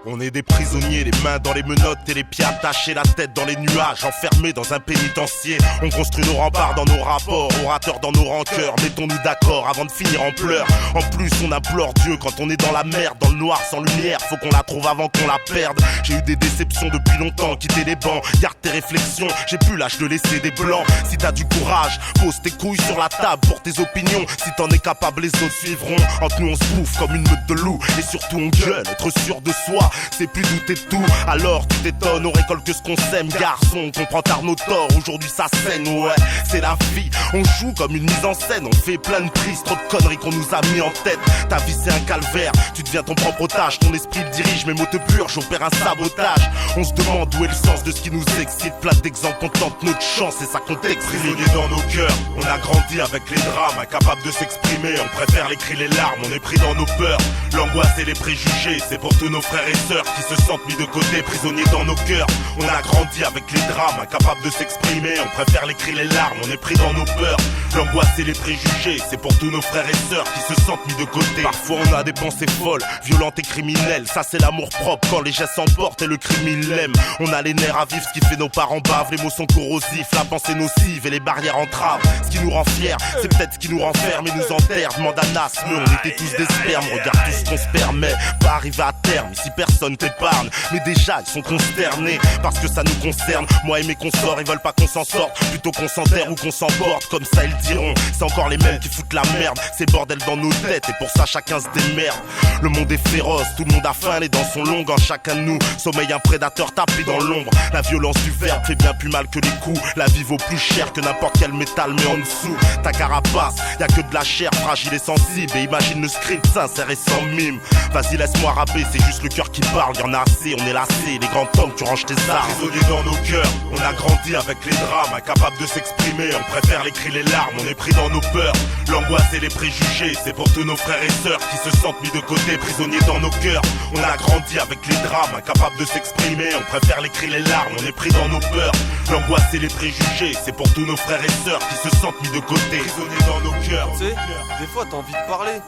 On est des prisonniers, les mains dans les menottes et les pieds attachés, la tête dans les nuages, enfermés dans un pénitencier. On construit nos remparts dans nos rapports, orateurs dans nos rancœurs. Mettons-nous d'accord avant de finir en pleurs. En plus on implore Dieu quand on est dans la merde, dans le noir sans lumière, faut qu'on la trouve avant qu'on la perde. J'ai eu des déceptions depuis longtemps, quitter les bancs, garde tes réflexions, j'ai plus l'âge de laisser des blancs. Si t'as du courage, pose tes couilles sur la table pour tes opinions. Si t'en es capable, les autres suivront. Entre nous on se bouffe comme une meute de loups, et surtout on gueule, être sûr de soi, c'est plus douter de tout. Alors tu t'étonnes, on récolte que ce qu'on sème. Garçon, on comprend tard nos torts, aujourd'hui ça saigne, ouais, c'est la vie. On joue comme une mise en scène, on fait plein de prises, trop de conneries qu'on nous a mis en tête. Ta vie c'est un calvaire, tu deviens ton propre otage. Ton esprit te dirige, mes mots te purgent, j'opère un sabotage. On se demande où est le sens de ce qui nous excite. Plein d'exemples, on tente notre chance et ça contexte. Prisonniers dans nos cœurs, on a grandi avec les drames, incapables de s'exprimer, on préfère les cris, les larmes. On est pris dans nos peurs, l'angoisse et les préjugés. C'est pour tous nos frères et sœurs qui se sentent mis de côté. Prisonniers dans nos cœurs, on a grandi avec les drames, incapables de s'exprimer, on préfère les cris, les larmes. On est pris dans nos peurs, l'angoisse et les préjugés. C'est pour tous nos frères et sœurs qui se sentent mis de côté. Parfois on a des pensées folles, violentes et criminelles. Ça c'est l'amour propre quand les gestes s'emportent et le crime il l'aime. On a les nerfs à vivre, ce qui fait nos parents bavent. Les mots sont corrosifs, la pensée nocive et les barrières entravent. Ce qui nous rend fiers, c'est peut-être ce qui nous renferme et nous enterre. Demande à Nas, mais on était tous des spermes. Regarde tout ce qu'on se permet, pas arriver à terme. Ici personne t'épargne, mais déjà ils sont consternés parce que ça nous concerne. Moi et mes consorts, ils veulent pas qu'on s'en sorte, plutôt qu'on s'enterre ou qu'on s'emporte. Comme ça ils diront, c'est encore les mêmes qui foutent la merde. C'est bordel dans nos têtes et pour ça chacun se démerde. Le monde est féroce, tout le monde a faim, les dents sont longues. En chacun de nous sommeille un prédateur tapé dans l'ombre. La violence du verbe fait bien plus mal que les coups. La vie vaut plus cher que n'importe quel métal, mais en dessous ta carapace, y'a que de la chair fragile et sensible. Et imagine le script sincère et sans mime. Vas-y laisse-moi rapper, c'est juste le cœur qui parle. Y'en a assez, on est lassé, les grands hommes tu ranges tes armes. Prisonniers dans nos cœurs, on a grandi avec les drames, incapables de s'exprimer, on préfère les cris, les larmes. On est pris dans nos peurs, l'angoisse et les préjugés. C'est pour tous nos frères et sœurs qui se sentent mis de côté. Prisonniers dans nos cœurs, on a grandi avec les drames, incapables de s'exprimer, on préfère les cris, les larmes. On est pris dans nos peurs, l'angoisse et les préjugés. C'est pour tous nos frères et sœurs qui se sentent mis de côté. Prisonniers dans nos cœurs. Tu sais, des fois t'as envie de parler,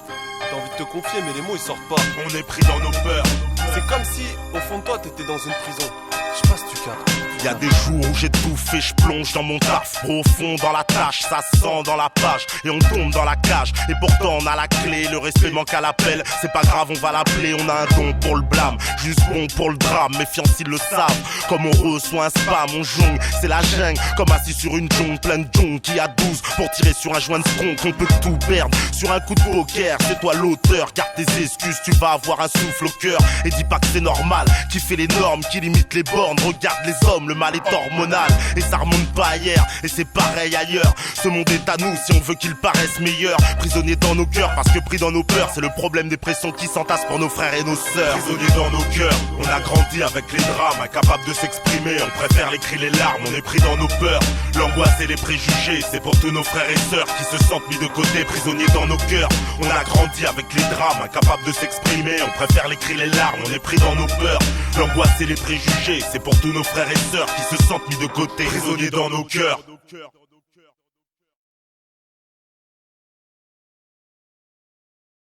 t'as envie de te confier, mais les mots ils sortent pas. On est pris dans nos peurs. C'est comme si, au fond de toi, t'étais dans une prison. Je sais pas si tu captes. Y'a des jours où j'ai tout fait, je plonge dans mon taf, profond dans la tâche, ça sent dans la page, et on tombe dans la cage, et pourtant on a la clé, le respect manque à l'appel, c'est pas grave on va l'appeler, on a un don pour le blâme, juste bon pour le drame, méfiant s'ils le savent, comme on reçoit un spam, on jongle, c'est la jungle, comme assis sur une jungle, plein de jungle qui a 12, pour tirer sur un joint de skunk, on peut tout perdre, sur un coup de poker, c'est toi l'auteur, garde tes excuses, tu vas avoir un souffle au cœur, et dis pas que c'est normal, qui fait les normes, qui limite les bornes, regarde les hommes, le mal est hormonal et ça remonte pas hier et c'est pareil ailleurs. Ce monde est à nous si on veut qu'il paraisse meilleur. Prisonniers dans nos cœurs parce que pris dans nos peurs, c'est le problème des pressions qui s'entassent pour nos frères et nos sœurs. Prisonniers dans nos cœurs, on a grandi avec les drames, incapables de s'exprimer, on préfère les cris, les larmes. On est pris dans nos peurs, l'angoisse et les préjugés. C'est pour tous nos frères et sœurs qui se sentent mis de côté. Prisonniers dans nos cœurs, on a grandi avec les drames, incapables de s'exprimer, on préfère les cris, les larmes. On est pris dans nos peurs, l'angoisse et les préjugés. C'est pour tous nos frères et sœurs qui se sentent mis de côté. Prisonniers dans nos cœurs.